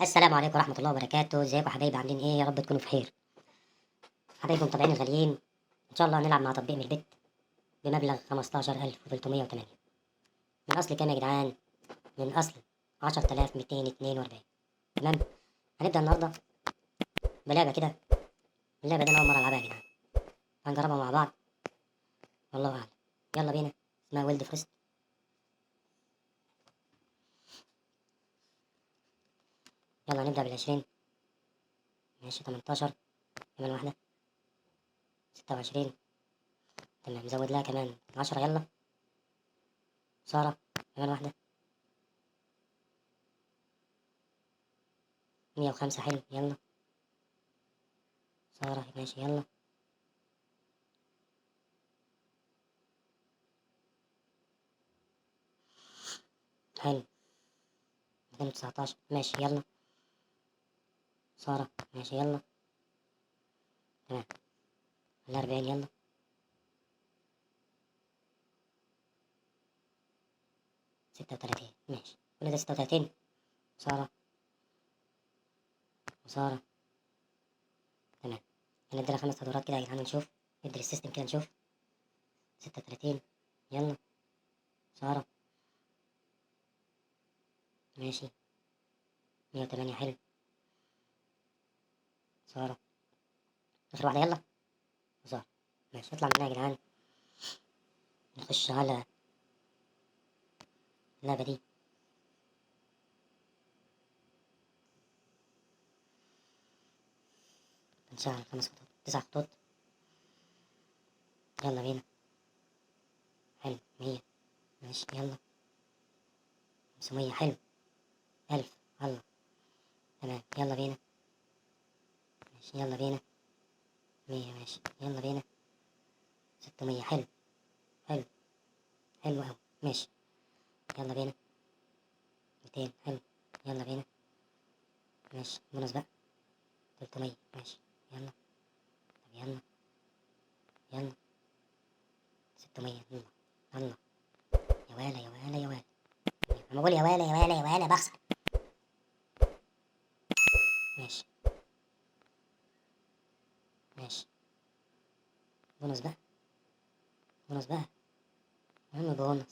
السلام عليكم ورحمة الله وبركاته. ازيكم يا حبايبي؟ عاملين ايه؟ يا رب تكونوا في خير. حبايبي المتابعين الغاليين، ان شاء الله هنلعب مع تطبيق من البت بمبلغ 15308. من اصل كام يا جدعان؟ من اصل 10242. تمام. هنبدأ النهارده بلعبة كده. اللعبة دي انا اول مرة العبها يا جدعان، هنجربها مع بعض والله اعلم. يلا بينا. اسمها ويلد فريست. يلا نبدأ بال20. ماشي 18 كمان واحدة. 26 تمام. نزود لها كمان 10. يلا سارة كمان واحدة. 105 حلو. يلا سارة ماشي. يلا حلو. 219 ماشي. يلا سارة ماشي. يلا تمام. 40 يلا. 36 ماشي. كل ده 36. سارة وسارة تمام. هنديلها 5 دورات كده يا جدعان ونشوف. ندي السيستم كده نشوف. 36 يلا سارة ماشي. 108 حلو. سارة آخر واحدة. يلا سارة ماشي. نطلع منها يا جدعان، نخش على اللعبة دي. نشغل 5 خطوط 9 خطوط. يلا بينا. حلو. 100 ماشي. يلا 500 حلو. 1000 يلا تمام. يلا بينا ماشي. يلا بينا 100 ماشي. يلا بينا 600 حلو. حلو حلو أوي ماشي. يلا بينا 200 حلو. يلا بينا ماشي. بونص بقى 300 ماشي. يلا طب يلا. يلا 600 يلا. يلا يا ولا يا ولا يا ولا. أنا بقول يا ولا يا ولا يا ولا بخسر. ماشي ماشي. بونص بقى. بونص بقى يا عم. بونص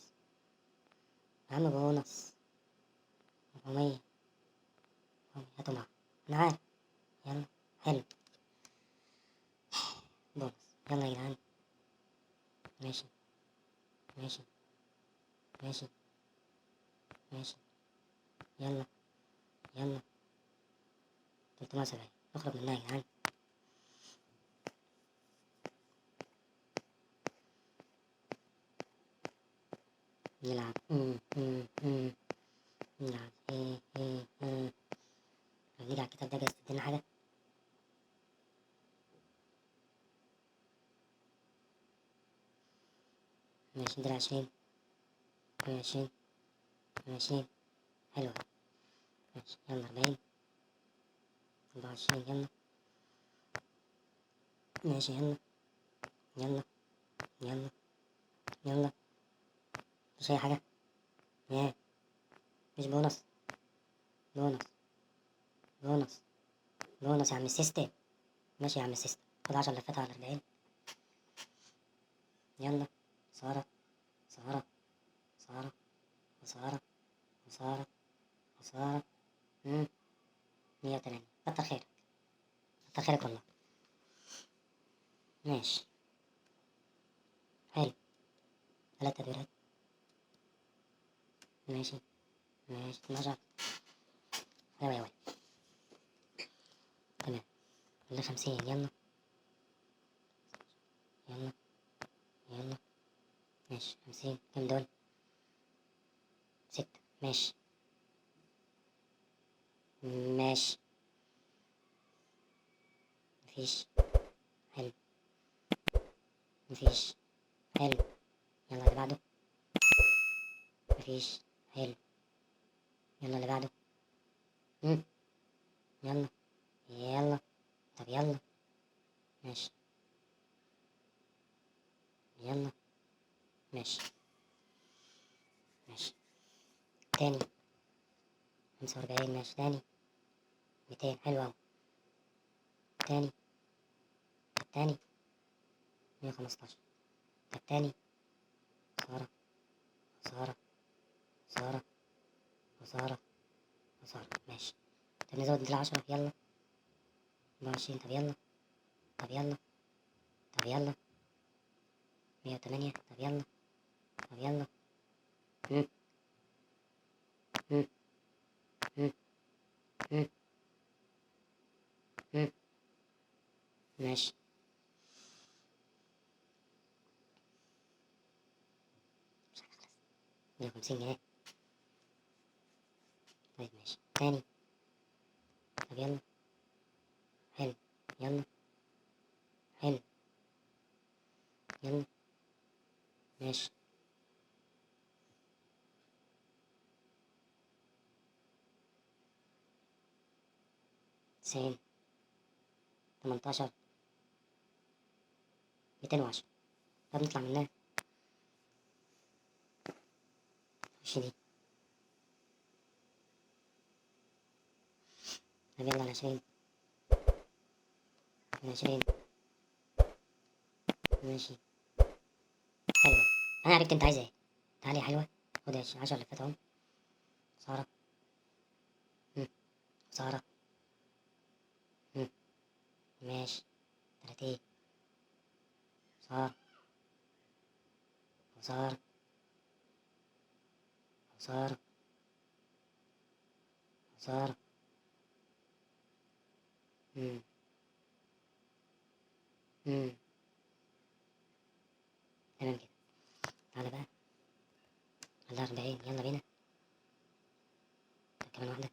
يا عم. بونص 400. هاتوا معاه أنا عارف. يلا حلو. بونص. يلا يا جدعان ماشي ماشي ماشي ماشي. يلا يلا 370. نخرج منها يا جدعان. نلعب نلعب نيجي على الكتاب ده جايز تدينا حاجة. ماشي. ندير 20 20 20 حلوة. ماشي. يلا 40 24 يلا ماشي. يلا يلا يلا يلا. مش أي حاجة. ياه مش بونص. بونص بونص بونص يا عم السيستم. ماشي يا عم السيستم. خد 10 لفات على 40. يلا سارة سارة سارة وسارة وسارة وسارة 180. كتر خيرك. كتر خيرك والله. ماشي حلو. 3 تدويرات ماشي ماشي. 12 أيوة أيوة تمام. ولا 50. يلا يلا يلا ماشي. 50 كام دول؟ 6 ماشي ماشي. مفيش. حلو. مفيش. حلو. يلا اللي بعده. مفيش. حلو. يلا اللي بعده. مم. يلا يلا طب يلا ماشي. يلا ماشي ماشي. تاني 45 ماشي. تاني 200 حلو أوي. تاني، التاني 115. التاني خسارة خسارة خسارة خسارة خسارة. ماشي. طب نزود دي 10. يلا 24. طب يلا طب يلا طب يلا 108. طب يلا طب يلا. هم هم هم هم هم. ماشي. مش عارف خلاص. 150 جنيه. طيب ماشي. تاني. طب يلا. حلو. يلا. حلو. يلا. ماشي. 90. 18. 210. طب نطلع منها. خش دي. طب يلا على 20. 20. ماشي. حلو. أنا عرفت أنت عايز إيه. تعالي يا حلوة. خد يا 10 لفات أهو. خسارة. خسارة. ماشي. 30. خسارة خسارة خسارة خسارة. مم. مم. تمام كده. تعالى بقى على 40. يلا بينا. طب كمان واحدة.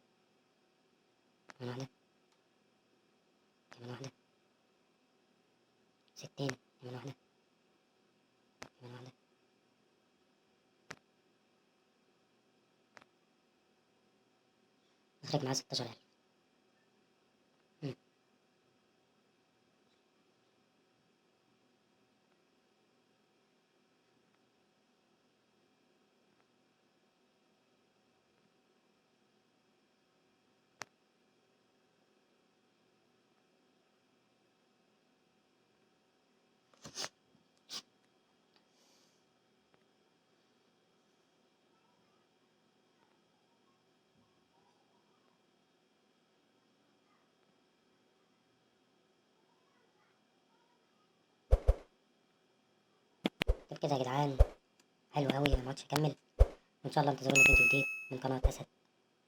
كمان واحدة. كمان واحدة. 60. كمان واحدة. كمان واحدة. اخرج معاه 16,000. طب كده يا جدعان. حلو أوي. أنا معرفتش أكمل. وإن شاء الله انتظرونا فيديو جديد من قناة أسد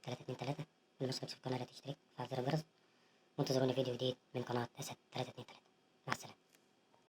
323. واللي مشتركش في القناة لا تشترك وفعل زر الجرس. وانتظرونا فيديو جديد من قناة أسد 323.